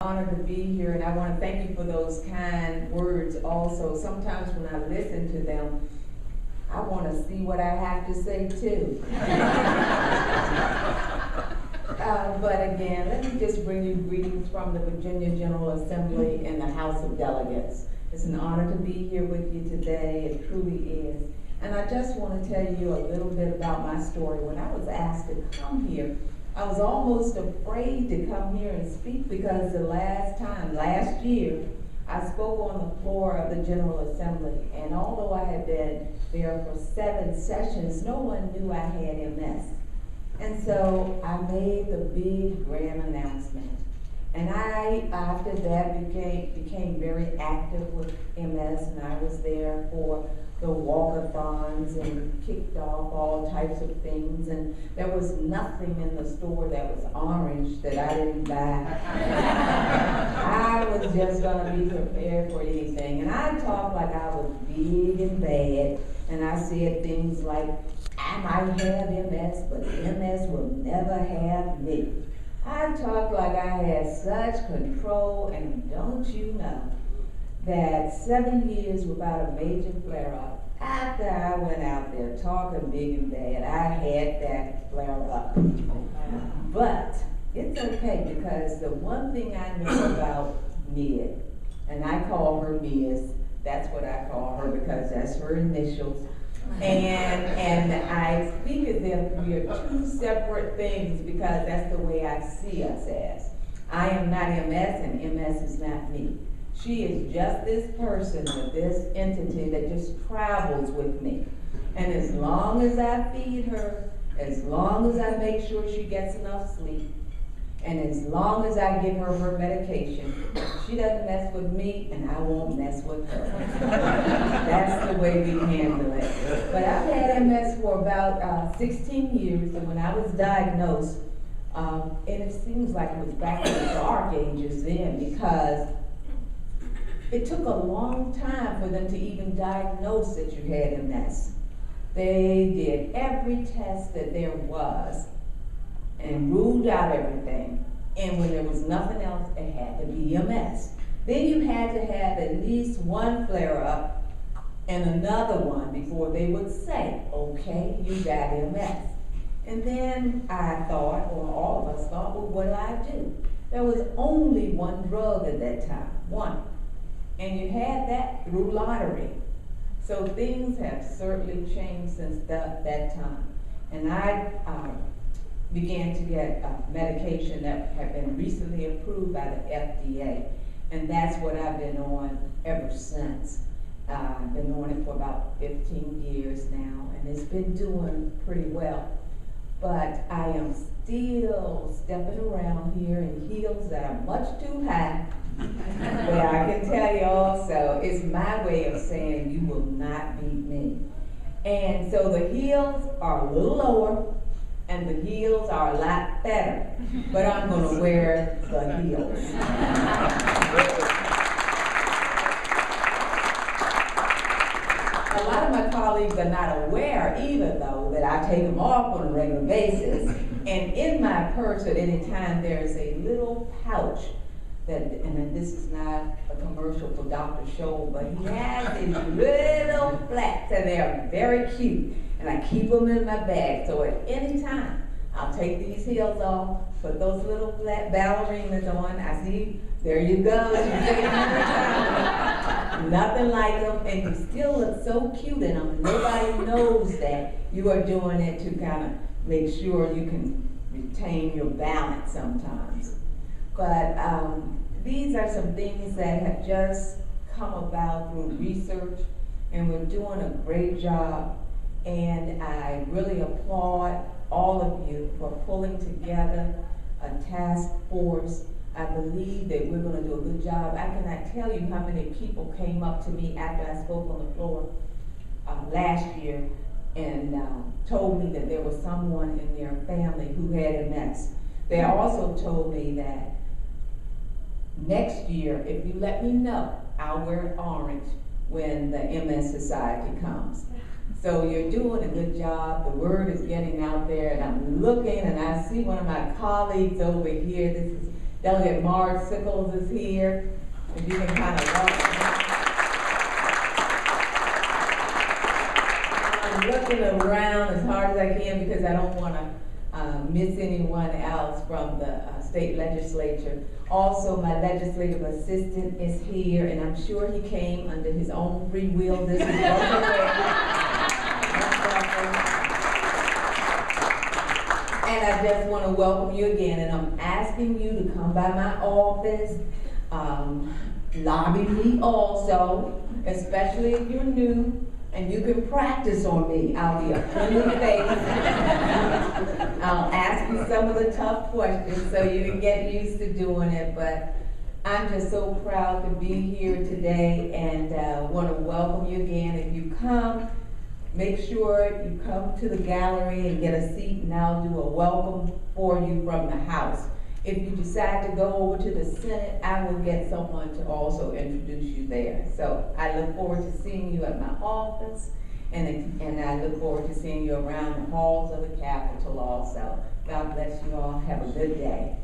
honored to be here, and I want to thank you for those kind words also. Sometimes when I listen to them, I want to see what I have to say too. But again, let me just bring you greetings from the Virginia General Assembly and the House of Delegates. It's an honor to be here with you today. It truly is. And I just want to tell you a little bit about my story. When I was asked to come here, I was almost afraid to come here and speak because the last year, I spoke on the floor of the General Assembly. And although I had been there for 7 sessions, no one knew I had MS. And so I made the big grand announcement. And I, after that, became very active with MS, and I was there for the walkathons and kicked off all types of things. And there was nothing in the store that was orange that I didn't buy. I was just gonna be prepared for anything. And I talked like I was big and bad, and I said things like, I might have MS, but MS will never have me. I talked like I had such control, and don't you know that 7 years without a major flare-up, after I went out there talking big and bad, I had that flare-up. But it's okay, because the one thing I know about Mia, and I call her Mia's, that's what I call her because that's her initials. And I speak as if we are 2 separate things because that's the way I see us as. I am not MS and MS is not me. She is just this person with this entity that just travels with me. And as long as I feed her, as long as I make sure she gets enough sleep, and as long as I give her her medication, she doesn't mess with me and I won't mess with her. That's the way we handle it. But I've had MS for about 16 years, and when I was diagnosed, and it seems like it was back in the dark ages then, because it took a long time for them to even diagnose that you had MS. They did every test that there was and ruled out everything. And when there was nothing else, it had to be MS. Then you had to have at least one flare-up and another one before they would say, okay, you got MS. And then I thought, or all of us thought, well, what do I do? There was only one drug at that time, one. And you had that through lottery. So things have certainly changed since that time. And I began to get medication that had been recently approved by the FDA. And that's what I've been on ever since. I've been on it for about 15 years now, and it's been doing pretty well. But I am still stepping around here in heels that are much too high. But I can tell you also, it's my way of saying you will not beat me. And so the heels are a little lower, and the heels are a lot better. But I'm going to wear the heels. A lot of my colleagues are not aware either, though, that I take them off on a regular basis. And in my purse at any time, there's a little pouch that, and this is not a commercial for Dr. Scholl, but he has these little flats, and they're very cute. And I keep them in my bag, so at any time, I'll take these heels off, put those little flat ballerinas on. I see, there you go. Nothing like them, and you still look so cute in them. Nobody knows that you are doing it to kind of make sure you can retain your balance sometimes. But these are some things that have just come about through research, and we're doing a great job. And I really applaud all of you for pulling together a task force. I believe that we're going to do a good job. I cannot tell you how many people came up to me after I spoke on the floor last year and told me that there was someone in their family who had MS. They also told me that next year, if you let me know, I'll wear orange when the MS Society comes. So you're doing a good job. The word is getting out there, and I'm looking, and I see one of my colleagues over here. This is Delegate Marge Sickles is here. If you can kind of walk around. I'm looking around as hard as I can because I don't want to miss anyone else from the state legislature. Also, my legislative assistant is here, and I'm sure he came under his own free will. This is and I just want to welcome you again, and I'm asking you to come by my office, lobby me also, especially if you're new, and you can practice on me. I'll be a friendly face. I'll ask you some of the tough questions so you can get used to doing it, but I'm just so proud to be here today and want to welcome you again. If you come, make sure you come to the gallery and get a seat, and I'll do a welcome for you from the House. If you decide to go over to the Senate, I will get someone to also introduce you there. So I look forward to seeing you at my office, and I look forward to seeing you around the halls of the Capitol also. God bless you all. Have a good day.